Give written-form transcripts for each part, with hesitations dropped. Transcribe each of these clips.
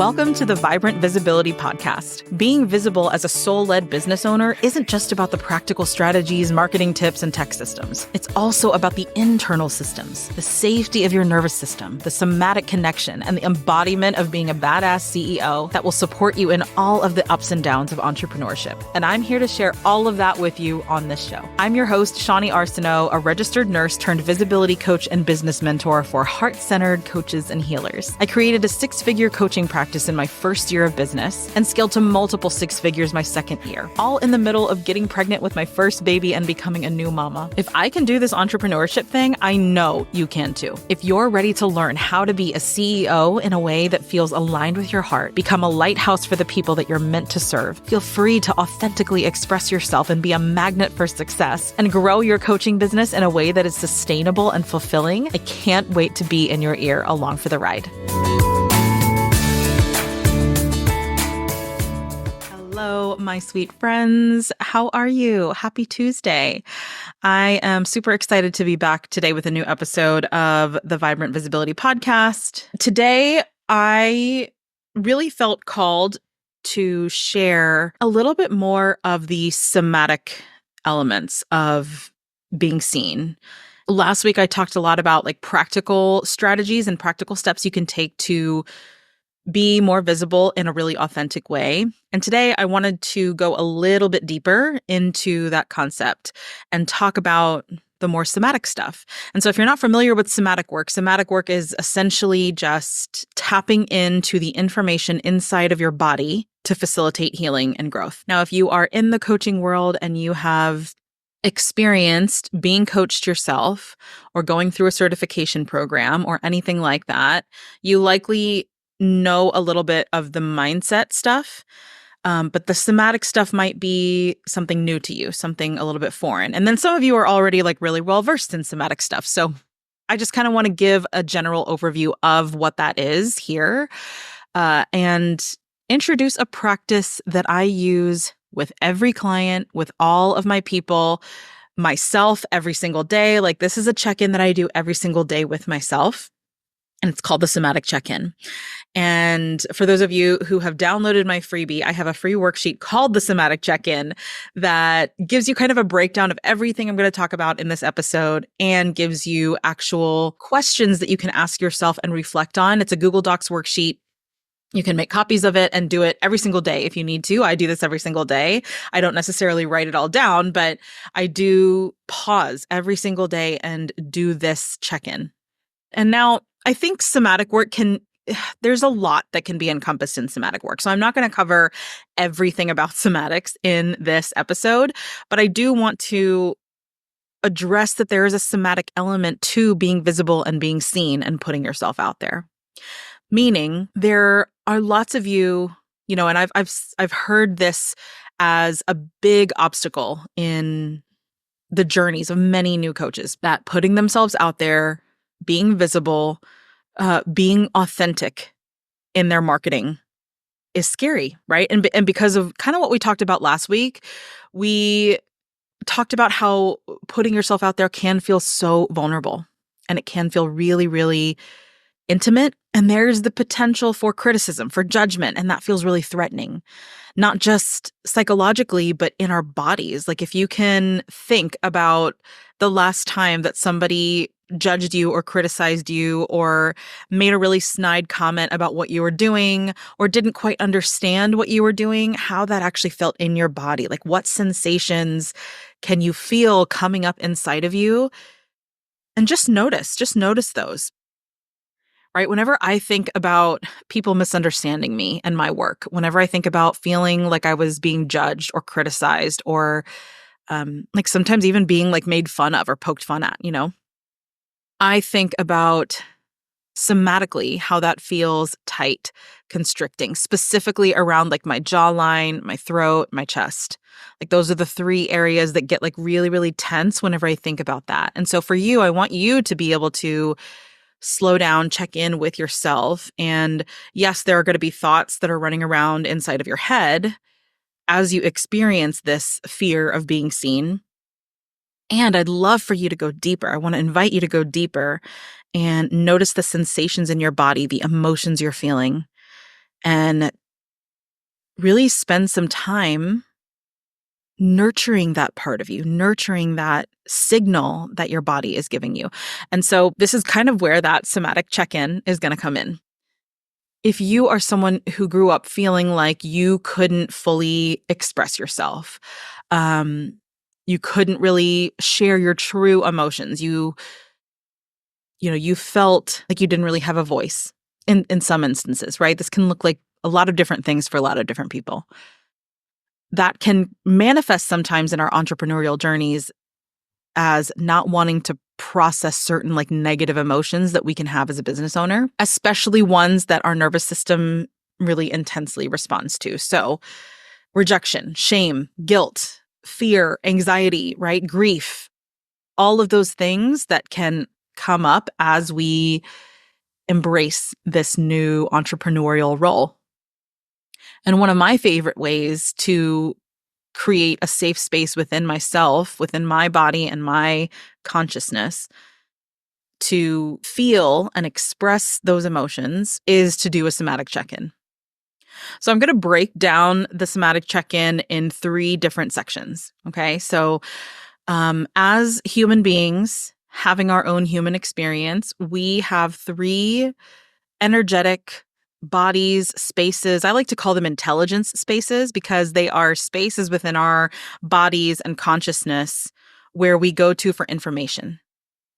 Welcome to the Vibrant Visibility Podcast. Being visible as a soul-led business owner isn't just about the practical strategies, marketing tips, and tech systems. It's also about the internal systems, the safety of your nervous system, the somatic connection, and the embodiment of being a badass CEO that will support you in all of the ups and downs of entrepreneurship. And I'm here to share all of that with you on this show. I'm your host, Shawnee Arsenault, a registered nurse turned visibility coach and business mentor for heart-centered coaches and healers. I created a six-figure coaching practice in my first year of business and scaled to multiple six figures my second year, all in the middle of getting pregnant with my first baby and becoming a new mama. If I can do this entrepreneurship thing, I know you can too. If you're ready to learn how to be a CEO in a way that feels aligned with your heart, become a lighthouse for the people that you're meant to serve, feel free to authentically express yourself and be a magnet for success, and grow your coaching business in a way that is sustainable and fulfilling, I can't wait to be in your ear along for the ride. Hello, my sweet friends. How are you? Happy Tuesday. I am super excited to be back today with a new episode of the Vibrant Visibility Podcast. Today, I really felt called to share a little bit more of the somatic elements of being seen. Last week, I talked a lot about like practical strategies and practical steps you can take to be more visible in a really authentic way. And today I wanted to go a little bit deeper into that concept and talk about the more somatic stuff. And so if you're not familiar with somatic work is essentially just tapping into the information inside of your body to facilitate healing and growth. Now, if you are in the coaching world and you have experienced being coached yourself or going through a certification program or anything like that, you likely know a little bit of the mindset stuff, but the somatic stuff might be something new to you, something a little bit foreign. And then some of you are already like really well versed in somatic stuff. So I just kind of want to give a general overview of what that is here, and introduce a practice that I use with every client, with all of my people, myself every single day. Like this is a check-in that I do every single day with myself. And it's called the Somatic Check-In. And for those of you who have downloaded my freebie, I have a free worksheet called the Somatic Check-In that gives you kind of a breakdown of everything I'm going to talk about in this episode and gives you actual questions that you can ask yourself and reflect on. It's a Google Docs worksheet. You can make copies of it and do it every single day if you need to. I do this every single day. I don't necessarily write it all down, but I do pause every single day and do this check-in. And now I think somatic work there's a lot that can be encompassed in somatic work. So I'm not going to cover everything about somatics in this episode, but I do want to address that there is a somatic element to being visible and being seen and putting yourself out there. Meaning there are lots of you, and I've heard this as a big obstacle in the journeys of many new coaches, that putting themselves out there, being visible, being authentic in their marketing is scary, right? And because of kind of what we talked about last week, we talked about how putting yourself out there can feel so vulnerable and it can feel really, really intimate. And there's the potential for criticism, for judgment, and that feels really threatening, not just psychologically, but in our bodies. Like if you can think about the last time that somebody judged you or criticized you or made a really snide comment about what you were doing or didn't quite understand what you were doing, how that actually felt in your body. Like what sensations can you feel coming up inside of you? And just notice those. Right? Whenever I think about people misunderstanding me and my work, whenever I think about feeling like I was being judged or criticized or like sometimes even being like made fun of or poked fun at, I think about somatically how that feels tight, constricting, specifically around like my jawline, my throat, my chest. Like those are the three areas that get like really, really tense whenever I think about that. And so for you, I want you to be able to slow down, check in with yourself. And yes, there are going to be thoughts that are running around inside of your head as you experience this fear of being seen. And I'd love for you to go deeper. I want to invite you to go deeper and notice the sensations in your body, the emotions you're feeling, and really spend some time nurturing that part of you, nurturing that signal that your body is giving you. And so this is kind of where that somatic check-in is going to come in. If you are someone who grew up feeling like you couldn't fully express yourself, you couldn't really share your true emotions, you felt like you didn't really have a voice in some instances, right? This can look like a lot of different things for a lot of different people. That can manifest sometimes in our entrepreneurial journeys as not wanting to process certain like negative emotions that we can have as a business owner, especially ones that our nervous system really intensely responds to. So, rejection, shame, guilt, fear, anxiety, right? Grief, all of those things that can come up as we embrace this new entrepreneurial role. And one of my favorite ways to create a safe space within myself, within my body and my consciousness to feel and express those emotions is to do a somatic check-in. So I'm going to break down the somatic check-in in 3 different sections. Okay. So as human beings having our own human experience, we have 3 energetic bodies, spaces. I like to call them intelligence spaces because they are spaces within our bodies and consciousness where we go to for information.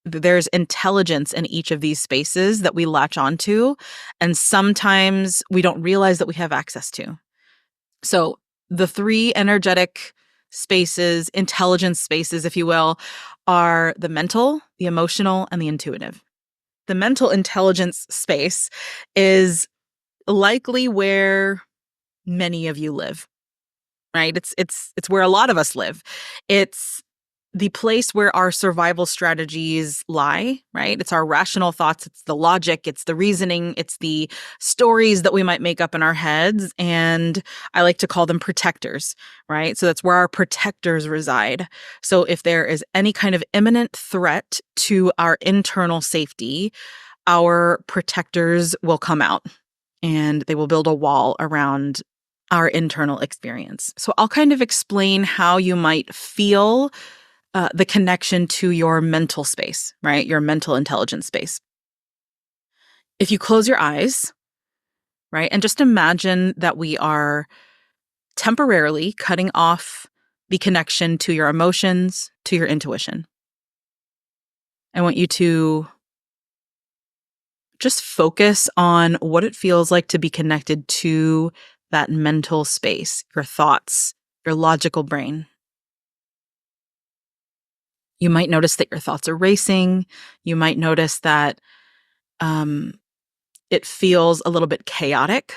There's intelligence in each of these spaces that we latch onto, and sometimes we don't realize that we have access to. So the 3 energetic spaces, intelligence spaces, if you will, are the mental, the emotional, and the intuitive. The mental intelligence space is likely where many of you live, right? It's where a lot of us live. It's the place where our survival strategies lie, right? It's our rational thoughts, it's the logic, it's the reasoning, it's the stories that we might make up in our heads. And I like to call them protectors, right? So that's where our protectors reside. So if there is any kind of imminent threat to our internal safety, our protectors will come out and they will build a wall around our internal experience. So I'll kind of explain how you might feel the connection to your mental space, right? Your mental intelligence space. If you close your eyes, right, and just imagine that we are temporarily cutting off the connection to your emotions, to your intuition. I want you to just focus on what it feels like to be connected to that mental space, your thoughts, your logical brain. You might notice that your thoughts are racing. You might notice that it feels a little bit chaotic.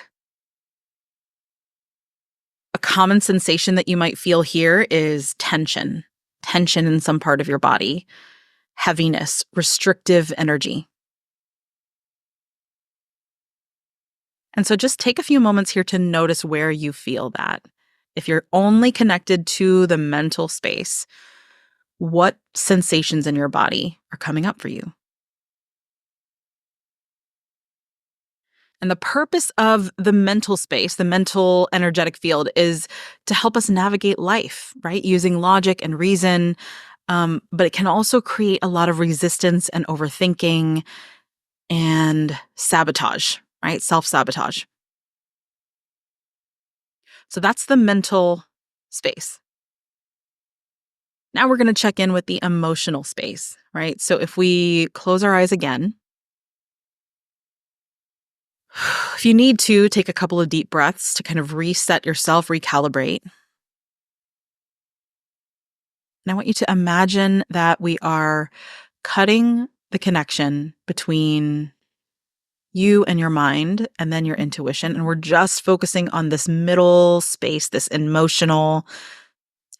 A common sensation that you might feel here is tension in some part of your body, heaviness, restrictive energy. And so just take a few moments here to notice where you feel that. If you're only connected to the mental space, what sensations in your body are coming up for you? And the purpose of the mental space, the mental energetic field, is to help us navigate life, right? Using logic and reason. But it can also create a lot of resistance and overthinking and sabotage, right? Self-sabotage. So that's the mental space. Now we're going to check in with the emotional space, right? So if we close our eyes again, if you need to, take a couple of deep breaths to kind of reset yourself, recalibrate. And I want you to imagine that we are cutting the connection between you and your mind and then your intuition. And we're just focusing on this middle space, this emotional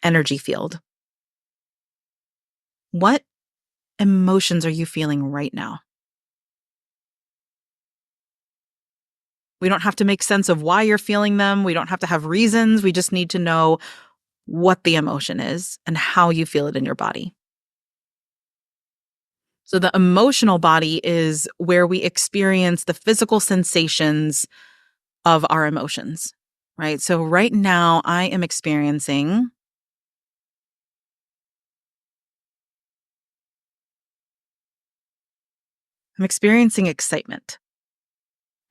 energy field. What emotions are you feeling right now? We don't have to make sense of why you're feeling them. We don't have to have reasons. We just need to know what the emotion is and how you feel it in your body. So the emotional body is where we experience the physical sensations of our emotions, right? So right now I'm experiencing excitement,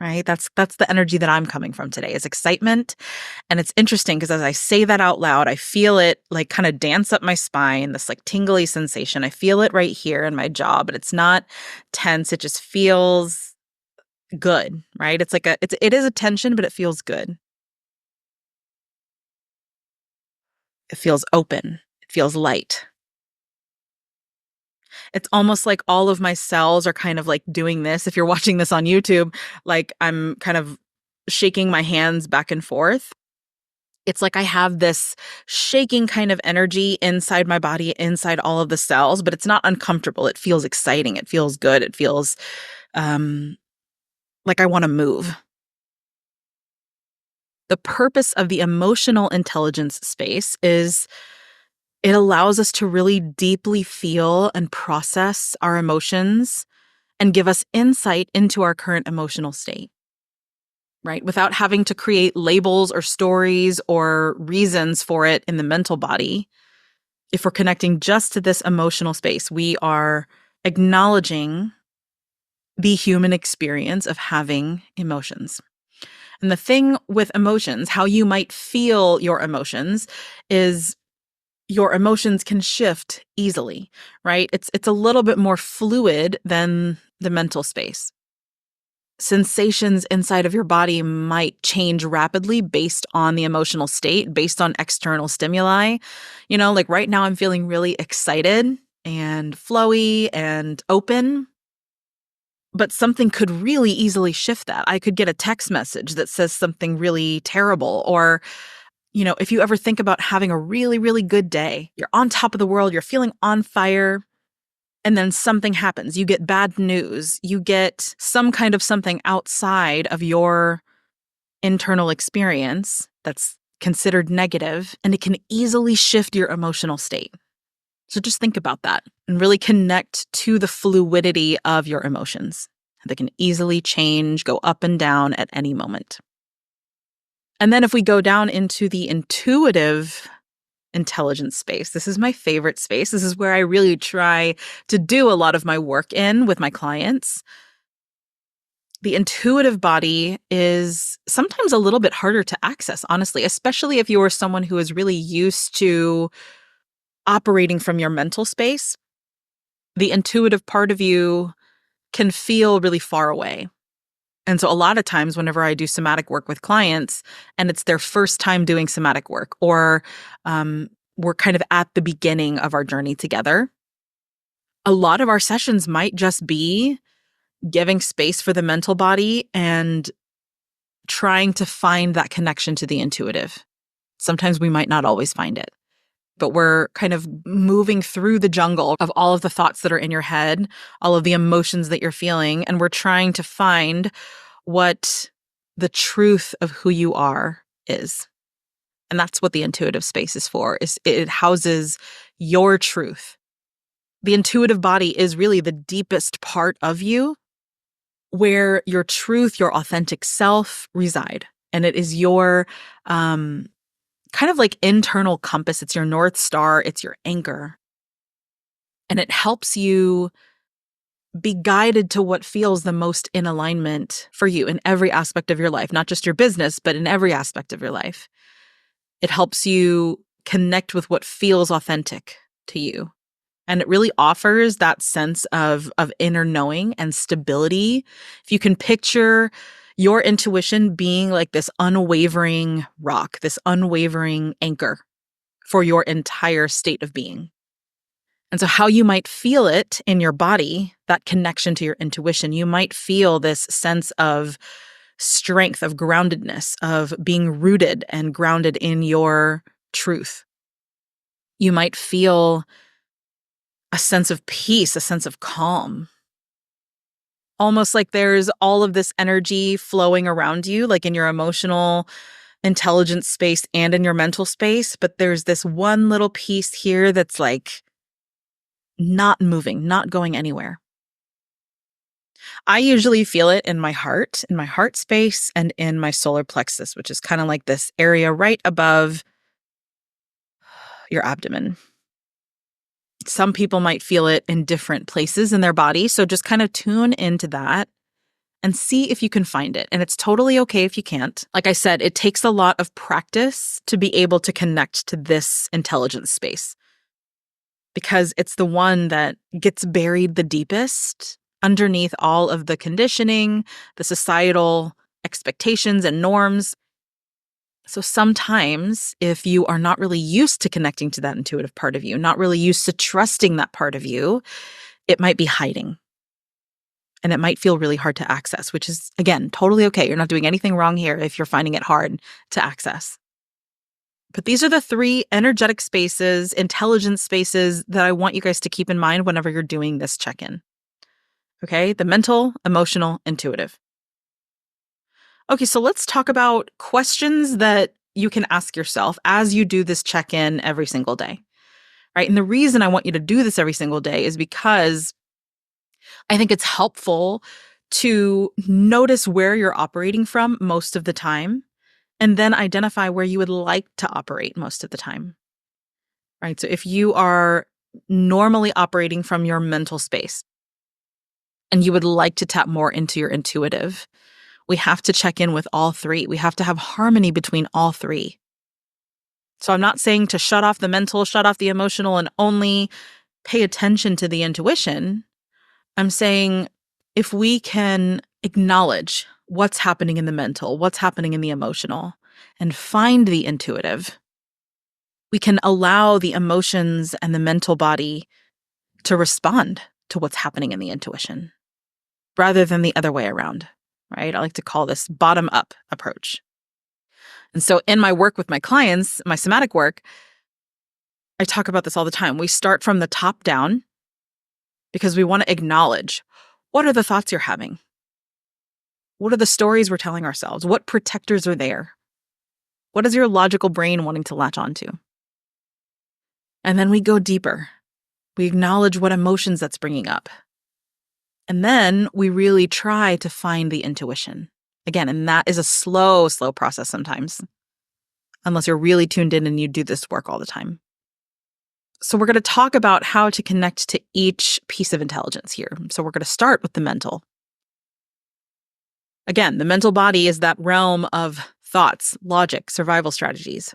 right? That's the energy that I'm coming from today is excitement. And it's interesting because as I say that out loud, I feel it like kind of dance up my spine, this like tingly sensation. I feel it right here in my jaw, but it's not tense. It just feels good, right? It is a tension, but it feels good. It feels open. It feels light. It's almost like all of my cells are kind of like doing this. If you're watching this on YouTube, like I'm kind of shaking my hands back and forth. It's like I have this shaking kind of energy inside my body, inside all of the cells, but it's not uncomfortable. It feels exciting. It feels good. It feels um, like I want to move. The purpose of the emotional intelligence space is it allows us to really deeply feel and process our emotions and give us insight into our current emotional state, right? Without having to create labels or stories or reasons for it in the mental body. If we're connecting just to this emotional space, we are acknowledging the human experience of having emotions. And the thing with emotions, how you might feel your emotions, is your emotions can shift easily, right? It's a little bit more fluid than the mental space. Sensations inside of your body might change rapidly based on the emotional state, based on external stimuli. Like right now I'm feeling really excited and flowy and open, but something could really easily shift that. I could get a text message that says something really terrible. Or, if you ever think about having a really, really good day, you're on top of the world, you're feeling on fire, and then something happens. You get bad news. You get some kind of something outside of your internal experience that's considered negative, and it can easily shift your emotional state. So just think about that and really connect to the fluidity of your emotions. They can easily change, go up and down at any moment. And then if we go down into the intuitive intelligence space, this is my favorite space. This is where I really try to do a lot of my work in with my clients. The intuitive body is sometimes a little bit harder to access, honestly, especially if you are someone who is really used to operating from your mental space. The intuitive part of you can feel really far away. And so a lot of times whenever I do somatic work with clients and it's their first time doing somatic work, or we're kind of at the beginning of our journey together, a lot of our sessions might just be giving space for the mental body and trying to find that connection to the intuitive. Sometimes we might not always find it, but we're kind of moving through the jungle of all of the thoughts that are in your head, all of the emotions that you're feeling, and we're trying to find what the truth of who you are is. And that's what the intuitive space is for, is it houses your truth. The intuitive body is really the deepest part of you where your truth, your authentic self reside. And it is your kind of like internal compass. It's your North Star. It's your anchor. And it helps you be guided to what feels the most in alignment for you in every aspect of your life, not just your business, but in every aspect of your life. It helps you connect with what feels authentic to you. And it really offers that sense of inner knowing and stability. If you can picture your intuition being like this unwavering rock, this unwavering anchor for your entire state of being. And so how you might feel it in your body, that connection to your intuition, you might feel this sense of strength, of groundedness, of being rooted and grounded in your truth. You might feel a sense of peace, a sense of calm. Almost like there's all of this energy flowing around you, like in your emotional intelligence space and in your mental space. But there's this one little piece here that's like not moving, not going anywhere. I usually feel it in my heart space, and in my solar plexus, which is kind of like this area right above your abdomen. Some people might feel it in different places in their body. So just kind of tune into that and see if you can find it. And it's totally okay if you can't. Like I said, it takes a lot of practice to be able to connect to this intelligence space because it's the one that gets buried the deepest underneath all of the conditioning, the societal expectations and norms. So sometimes, if you are not really used to connecting to that intuitive part of you, not really used to trusting that part of you, it might be hiding. And it might feel really hard to access, which is, again, totally okay. You're not doing anything wrong here if you're finding it hard to access. But these are the three energetic spaces, intelligence spaces that I want you guys to keep in mind whenever you're doing this check-in. Okay? The mental, emotional, intuitive. Okay, so let's talk about questions that you can ask yourself as you do this check-in every single day, right? And the reason I want you to do this every single day is because I think it's helpful to notice where you're operating from most of the time and then identify where you would like to operate most of the time, right? So if you are normally operating from your mental space and you would like to tap more into your intuitive, we have to check in with all three. We have to have harmony between all three. So I'm not saying to shut off the mental, shut off the emotional, and only pay attention to the intuition. I'm saying if we can acknowledge what's happening in the mental, what's happening in the emotional, and find the intuitive, we can allow the emotions and the mental body to respond to what's happening in the intuition rather than the other way around. Right? I like to call this bottom-up approach. And so in my work with my clients, my somatic work, I talk about this all the time. We start from the top down because we want to acknowledge what are the thoughts you're having? What are the stories we're telling ourselves? What protectors are there? What is your logical brain wanting to latch onto? And then we go deeper. We acknowledge what emotions that's bringing up. And then we really try to find the intuition. Again, and that is a slow process sometimes, unless you're really tuned in and you do this work all the time. So we're going to talk about how to connect to each piece of intelligence here. So we're going to start with the mental. Again, the mental body is that realm of thoughts, logic, survival strategies.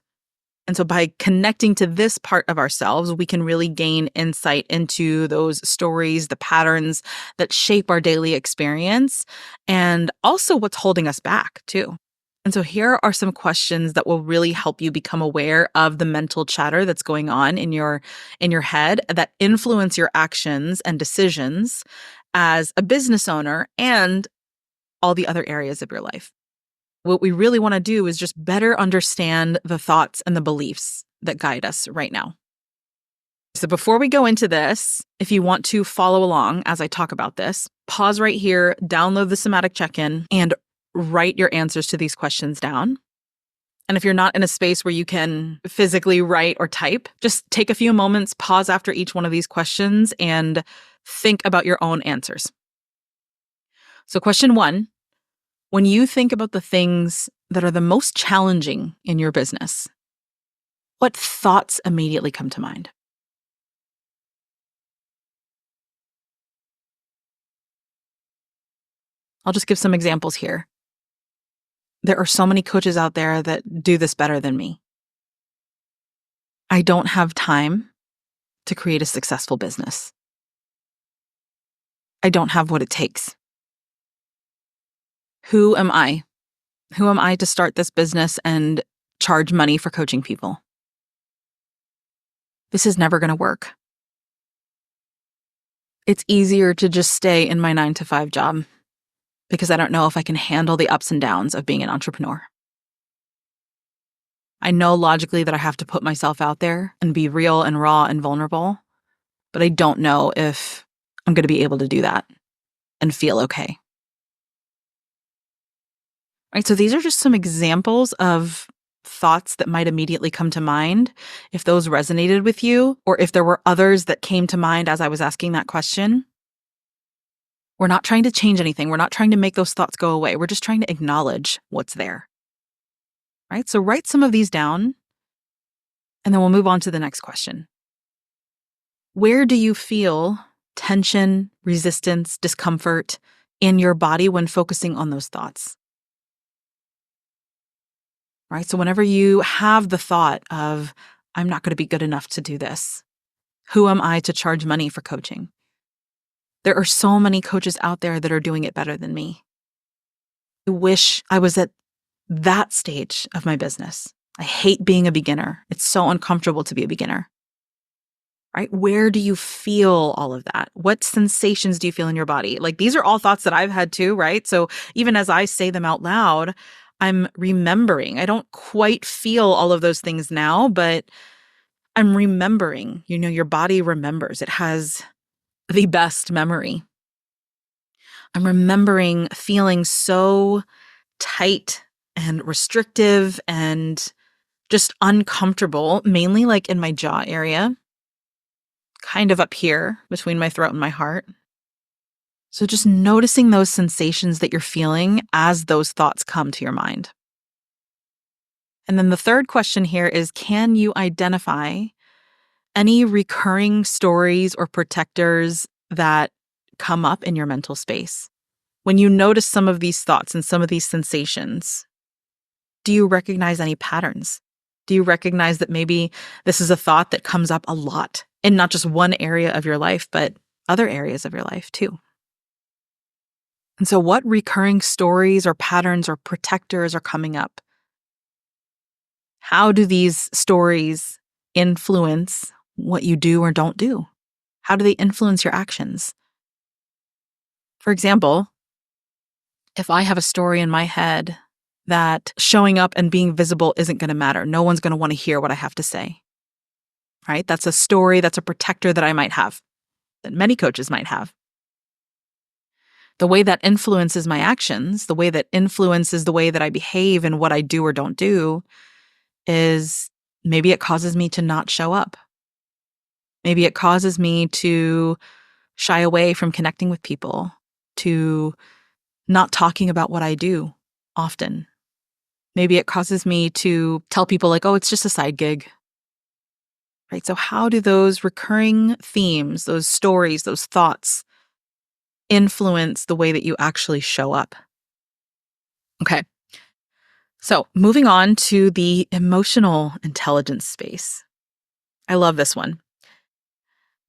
And so by connecting to this part of ourselves, we can really gain insight into those stories, the patterns that shape our daily experience, and also what's holding us back too. And so here are some questions that will really help you become aware of the mental chatter that's going on in your head that influence your actions and decisions as a business owner and all the other areas of your life. What we really want to do is just better understand the thoughts and the beliefs that guide us right now. So before we go into this, if you want to follow along as I talk about this, pause right here, download the Somatic check-in, and write your answers to these questions down. And if you're not in a space where you can physically write or type, just take a few moments, pause after each one of these questions, and think about your own answers. So question 1. When you think about the things that are the most challenging in your business, what thoughts immediately come to mind? I'll just give some examples here. There are so many coaches out there that do this better than me. I don't have time to create a successful business. I don't have what it takes. Who am I? Who am I to start this business and charge money for coaching people? This is never going to work. It's easier to just stay in my 9-to-5 job because I don't know if I can handle the ups and downs of being an entrepreneur. I know logically that I have to put myself out there and be real and raw and vulnerable, but I don't know if I'm going to be able to do that and feel okay. Right, so these are just some examples of thoughts that might immediately come to mind. If those resonated with you, or if there were others that came to mind as I was asking that question, We're not trying to change anything. We're not trying to make those thoughts go away. We're just trying to acknowledge what's there, right? So write some of these down, and then we'll move on to the next question. Where do you feel tension, resistance, discomfort in your body when focusing on those thoughts? Right? So whenever you have the thought of, I'm not going to be good enough to do this, who am I to charge money for coaching? There are so many coaches out there that are doing it better than me. I wish I was at that stage of my business. I hate being a beginner. It's so uncomfortable to be a beginner. Right? Where do you feel all of that? What sensations do you feel in your body? Like, these are all thoughts that I've had too, right? So even as I say them out loud, I'm remembering. I don't quite feel all of those things now, but I'm remembering. Your body remembers. It has the best memory. I'm remembering feeling so tight and restrictive and just uncomfortable, mainly like in my jaw area, kind of up here between my throat and my heart. So just noticing those sensations that you're feeling as those thoughts come to your mind. And then the third question here is, can you identify any recurring stories or protectors that come up in your mental space? When you notice some of these thoughts and some of these sensations, do you recognize any patterns? Do you recognize that maybe this is a thought that comes up a lot in not just one area of your life, but other areas of your life too? And so what recurring stories or patterns or protectors are coming up? How do these stories influence what you do or don't do? How do they influence your actions? For example, if I have a story in my head that showing up and being visible isn't going to matter, no one's going to want to hear what I have to say, right? That's a story, that's a protector that I might have, that many coaches might have. The way that influences my actions, the way that influences the way that I behave and what I do or don't do is maybe it causes me to not show up. Maybe it causes me to shy away from connecting with people, to not talking about what I do often. Maybe it causes me to tell people like, oh, it's just a side gig. Right? So how do those recurring themes, those stories, those thoughts influence the way that you actually show up? Okay. So moving on to the emotional intelligence space. I love this one.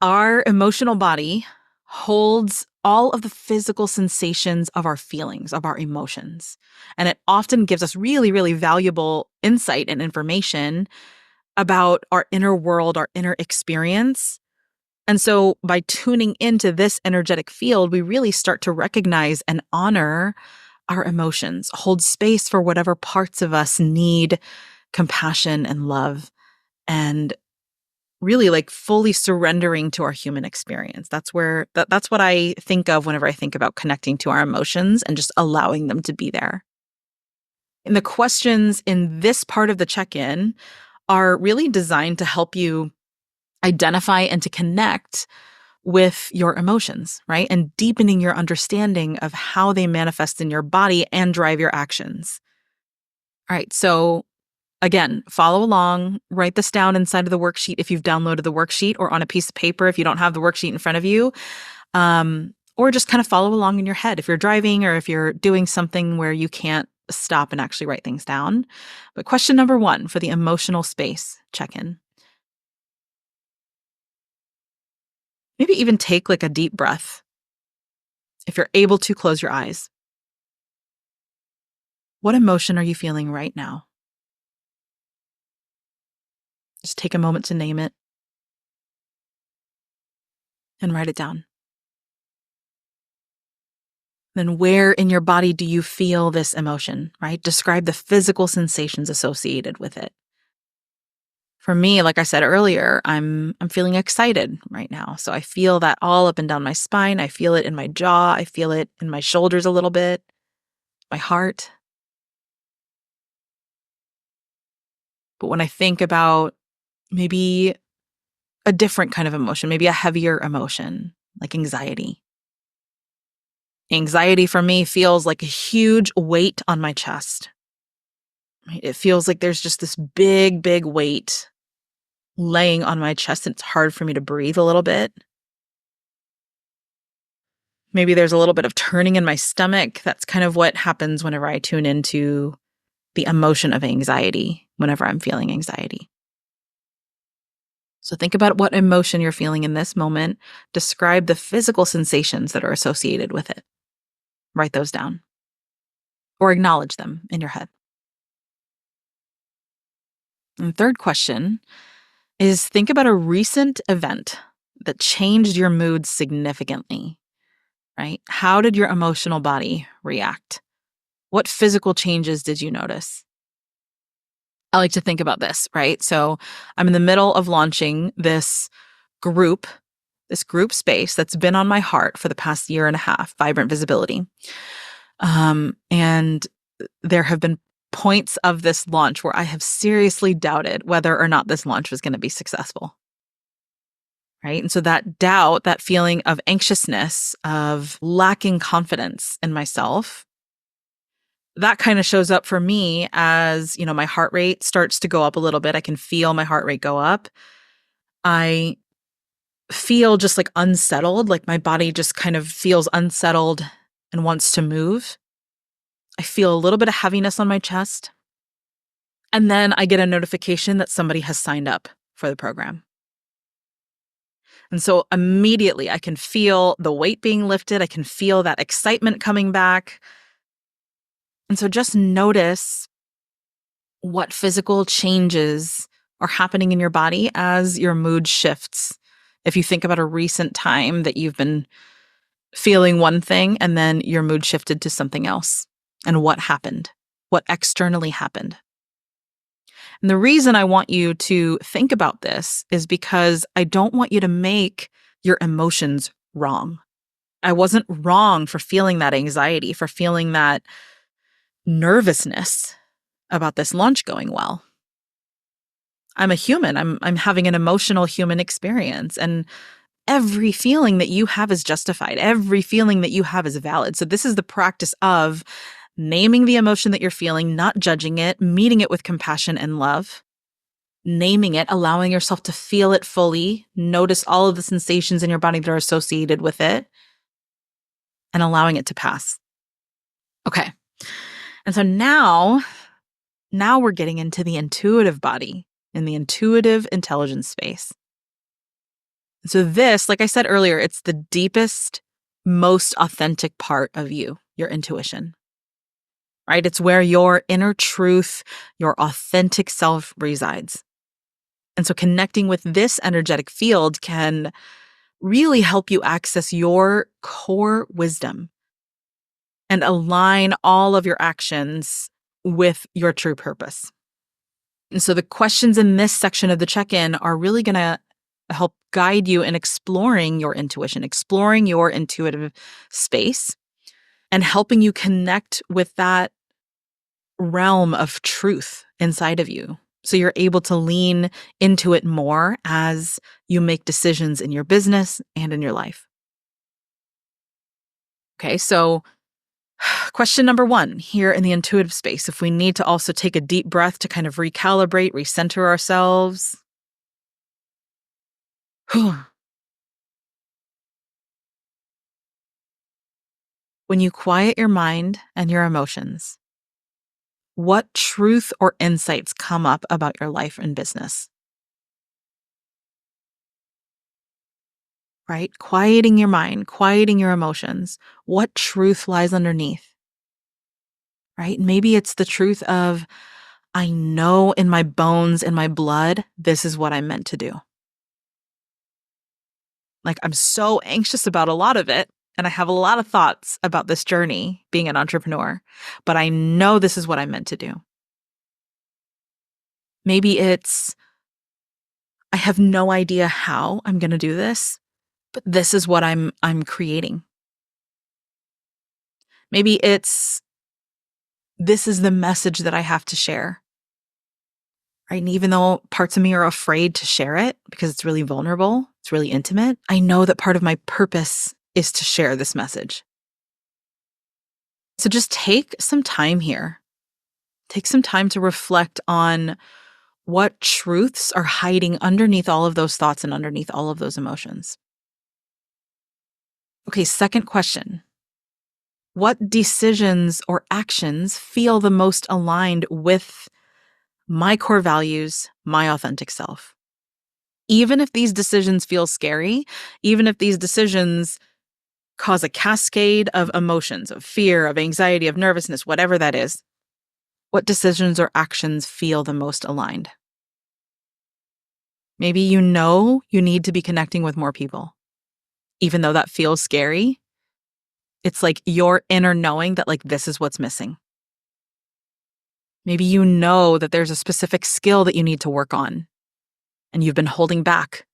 Our emotional body holds all of the physical sensations of our feelings, of our emotions. And it often gives us really, really valuable insight and information about our inner world, our inner experience. And so by tuning into this energetic field, we really start to recognize and honor our emotions, hold space for whatever parts of us need compassion and love, and really like fully surrendering to our human experience. That's what I think of whenever I think about connecting to our emotions and just allowing them to be there. And the questions in this part of the check-in are really designed to help you identify and to connect with your emotions, right? And deepening your understanding of how they manifest in your body and drive your actions. All right. So again, follow along, write this down inside of the worksheet if you've downloaded the worksheet, or on a piece of paper if you don't have the worksheet in front of you. Or just kind of follow along in your head if you're driving or if you're doing something where you can't stop and actually write things down. But question number 1 for the emotional space check-in. Maybe even take like a deep breath. If you're able to, close your eyes. What emotion are you feeling right now? Just take a moment to name it and write it down. Then where in your body do you feel this emotion, right? Describe the physical sensations associated with it. For me, like I said earlier, I'm feeling excited right now. So I feel that all up and down my spine. I feel it in my jaw. I feel it in my shoulders a little bit, my heart. But when I think about maybe a different kind of emotion, maybe a heavier emotion, like anxiety, Anxiety for me feels like a huge weight on my chest. Right? It feels like there's just this big, big weight laying on my chest, and it's hard for me to breathe a little bit. Maybe there's a little bit of turning in my stomach. That's kind of what happens whenever I tune into the emotion of anxiety, whenever I'm feeling anxiety. So think about what emotion you're feeling in this moment. Describe the physical sensations that are associated with it. Write those down or acknowledge them in your head. And the third question is think about a recent event that changed your mood significantly, right? How did your emotional body react? What physical changes did you notice? I like to think about this, right? So I'm in the middle of launching group, this group space that's been on my heart for the past year and a half, Vibrant Visibility. And there have been points of this launch where I have seriously doubted whether or not this launch was going to be successful. Right. And so that doubt, that feeling of anxiousness, of lacking confidence in myself, that kind of shows up for me as, my heart rate starts to go up a little bit. I can feel my heart rate go up. I feel just like unsettled, like my body just kind of feels unsettled and wants to move. I feel a little bit of heaviness on my chest. And then I get a notification that somebody has signed up for the program. And so immediately I can feel the weight being lifted. I can feel that excitement coming back. And so just notice what physical changes are happening in your body as your mood shifts. If you think about a recent time that you've been feeling one thing and then your mood shifted to something else, and what happened, what externally happened. And the reason I want you to think about this is because I don't want you to make your emotions wrong. I wasn't wrong for feeling that anxiety, for feeling that nervousness about this launch going well. I'm a human. I'm having an emotional human experience, and every feeling that you have is justified. Every feeling that you have is valid. So this is the practice of naming the emotion that you're feeling, not judging it, meeting it with compassion and love, naming it, allowing yourself to feel it fully, notice all of the sensations in your body that are associated with it, and allowing it to pass. Okay. And so now we're getting into the intuitive body, in the intuitive intelligence space. So this, like I said earlier, it's the deepest, most authentic part of you, your intuition, right? It's where your inner truth, your authentic self resides. And so connecting with this energetic field can really help you access your core wisdom and align all of your actions with your true purpose. And so the questions in this section of the check-in are really going to help guide you in exploring your intuition, exploring your intuitive space, and helping you connect with that realm of truth inside of you. So you're able to lean into it more as you make decisions in your business and in your life. Okay, so question number 1 here in the intuitive space, if we need to also take a deep breath to kind of recalibrate, recenter ourselves. When you quiet your mind and your emotions, what truth or insights come up about your life and business? Right? Quieting your mind, quieting your emotions. What truth lies underneath? Right? Maybe it's the truth of, I know in my bones, in my blood, this is what I'm meant to do. Like, I'm so anxious about a lot of it, and I have a lot of thoughts about this journey being an entrepreneur, but I know this is what I'm meant to do. Maybe it's, I have no idea how I'm going to do this, but this is what I'm creating. Maybe it's, this is the message that I have to share. Right? And even though parts of me are afraid to share it because it's really vulnerable, it's really intimate, I know that part of my purpose is to share this message. So just take some time here. Take some time to reflect on what truths are hiding underneath all of those thoughts and underneath all of those emotions. Okay, second question. What decisions or actions feel the most aligned with my core values, my authentic self? Even if these decisions feel scary, even if these decisions cause a cascade of emotions, of fear, of anxiety, of nervousness, whatever that is, what decisions or actions feel the most aligned? Maybe you know you need to be connecting with more people. Even though that feels scary, it's like your inner knowing that, like, this is what's missing. Maybe you know that there's a specific skill that you need to work on and you've been holding back.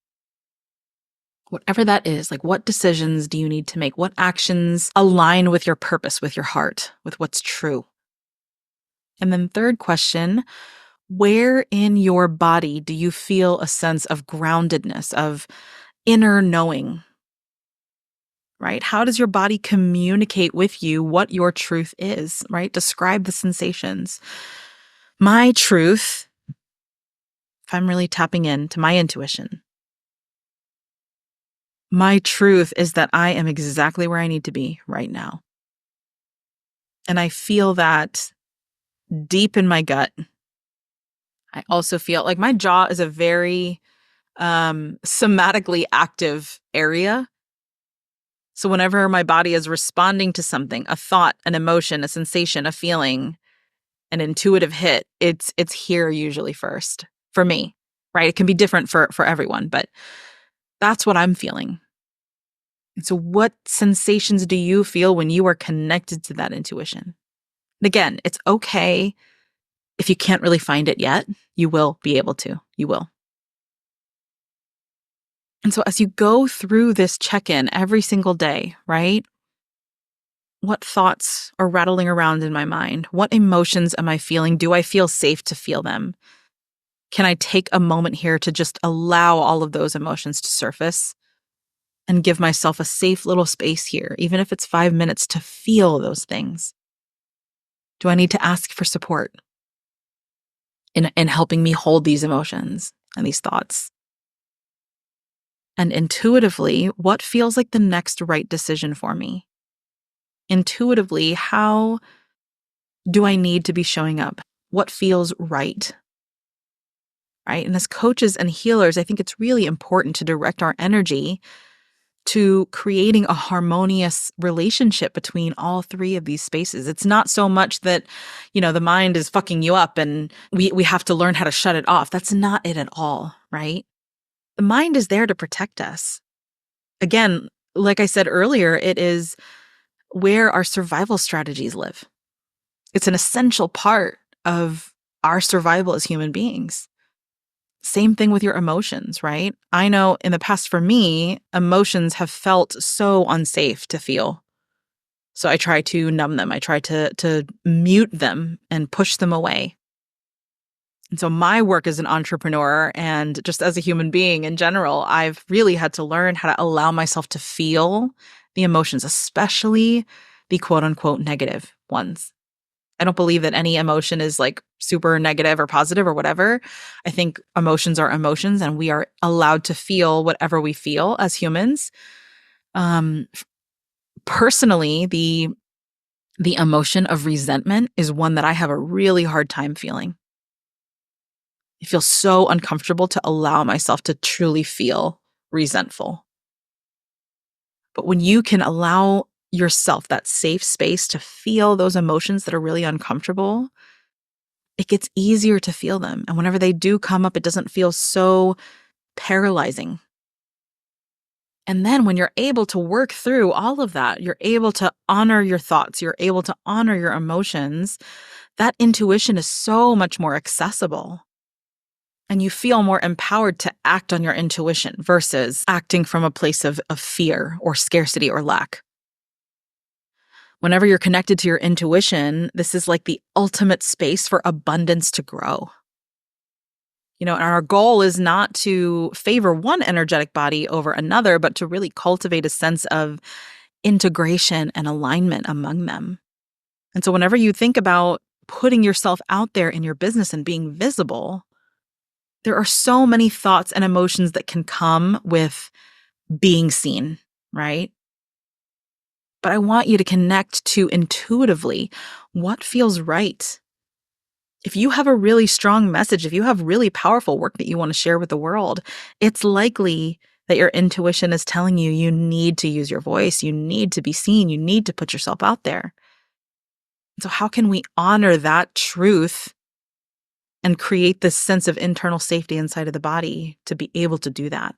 Whatever that is, like, what decisions do you need to make? What actions align with your purpose, with your heart, with what's true? And then, third question, where in your body do you feel a sense of groundedness, of inner knowing? Right? How does your body communicate with you what your truth is, right? Describe the sensations. My truth, if I'm really tapping into my intuition, my truth is that I am exactly where I need to be right now. And I feel that deep in my gut. I also feel like my jaw is a very somatically active area. So whenever my body is responding to something, a thought, an emotion, a sensation, a feeling, an intuitive hit, it's here usually first for me, right? It can be different for everyone, but that's what I'm feeling. And so what sensations do you feel when you are connected to that intuition? And again, it's okay if you can't really find it yet. You will be able to. You will. And so as you go through this check-in every single day, right? What thoughts are rattling around in my mind? What emotions am I feeling? Do I feel safe to feel them? Can I take a moment here to just allow all of those emotions to surface and give myself a safe little space here, even if it's 5 minutes, to feel those things? Do I need to ask for support in helping me hold these emotions and these thoughts? And intuitively, what feels like the next right decision for me? Intuitively, how do I need to be showing up? What feels right? Right? And as coaches and healers, I think it's really important to direct our energy to creating a harmonious relationship between all three of these spaces. It's not so much that, the mind is fucking you up and we have to learn how to shut it off. That's not it at all, right? The mind is there to protect us. Again, like I said earlier, it is where our survival strategies live. It's an essential part of our survival as human beings. Same thing with your emotions, right? I know in the past for me, emotions have felt so unsafe to feel. So I try to numb them. I try to mute them and push them away. And so my work as an entrepreneur and just as a human being in general, I've really had to learn how to allow myself to feel the emotions, especially the quote unquote negative ones. I don't believe that any emotion is like super negative or positive or whatever. I think emotions are emotions and we are allowed to feel whatever we feel as humans. Um, Personally, the emotion of resentment is one that I have a really hard time feeling. I feel so uncomfortable to allow myself to truly feel resentful. But when you can allow yourself that safe space to feel those emotions that are really uncomfortable, it gets easier to feel them. And whenever they do come up, it doesn't feel so paralyzing. And then when you're able to work through all of that, you're able to honor your thoughts, you're able to honor your emotions, that intuition is so much more accessible. And you feel more empowered to act on your intuition versus acting from a place of fear or scarcity or lack. Whenever you're connected to your intuition, this is like the ultimate space for abundance to grow. And our goal is not to favor one energetic body over another, but to really cultivate a sense of integration and alignment among them. And so whenever you think about putting yourself out there in your business and being visible, there are so many thoughts and emotions that can come with being seen, right? But I want you to connect to intuitively what feels right. If you have a really strong message, if you have really powerful work that you want to share with the world, it's likely that your intuition is telling you you need to use your voice, you need to be seen, you need to put yourself out there. So how can we honor that truth and create this sense of internal safety inside of the body to be able to do that?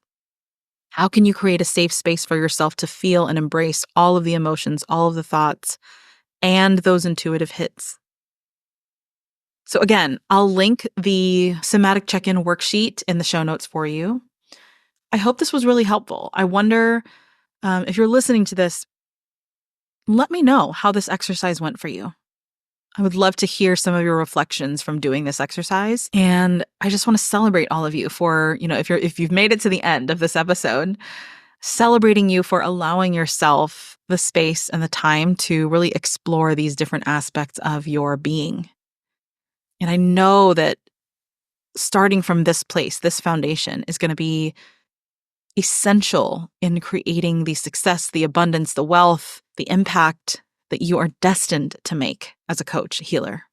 How can you create a safe space for yourself to feel and embrace all of the emotions, all of the thoughts, and those intuitive hits? So again, I'll link the somatic check-in worksheet in the show notes for you. I hope this was really helpful. I wonder if you're listening to this, let me know how this exercise went for you. I would love to hear some of your reflections from doing this exercise. And I just want to celebrate all of you for, if you've made it to the end of this episode, celebrating you for allowing yourself the space and the time to really explore these different aspects of your being. And I know that starting from this place, this foundation is going to be essential in creating the success, the abundance, the wealth, the impact that you are destined to make as a coach, a healer.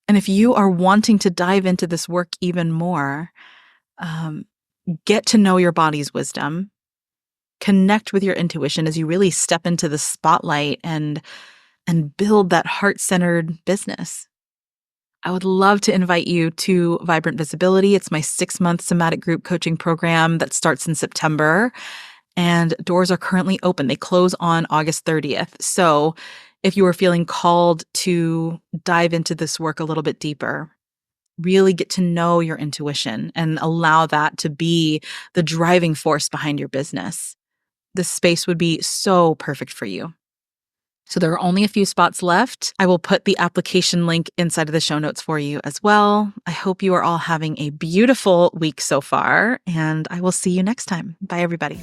And if you are wanting to dive into this work even more, get to know your body's wisdom, connect with your intuition as you really step into the spotlight and build that heart-centered business. I would love to invite you to Vibrant Visibility. It's my 6-month somatic group coaching program that starts in September. And doors are currently open. They close on August 30th. So if you are feeling called to dive into this work a little bit deeper, really get to know your intuition and allow that to be the driving force behind your business, this space would be so perfect for you. So there are only a few spots left. I will put the application link inside of the show notes for you as well. I hope you are all having a beautiful week so far, and I will see you next time. Bye, everybody.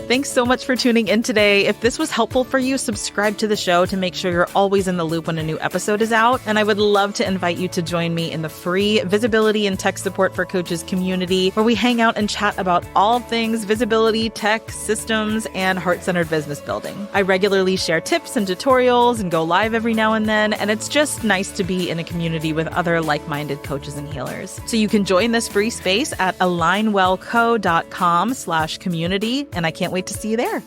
Thanks so much for tuning in today. If this was helpful for you, subscribe to the show to make sure you're always in the loop when a new episode is out. And I would love to invite you to join me in the free Visibility and Tech Support for Coaches community, where we hang out and chat about all things visibility, tech, systems, and heart-centered business building. I regularly share tips and tutorials and go live every now and then, and it's just nice to be in a community with other like-minded coaches and healers. So you can join this free space at alignwellco.com/community, and I can't wait to see you there.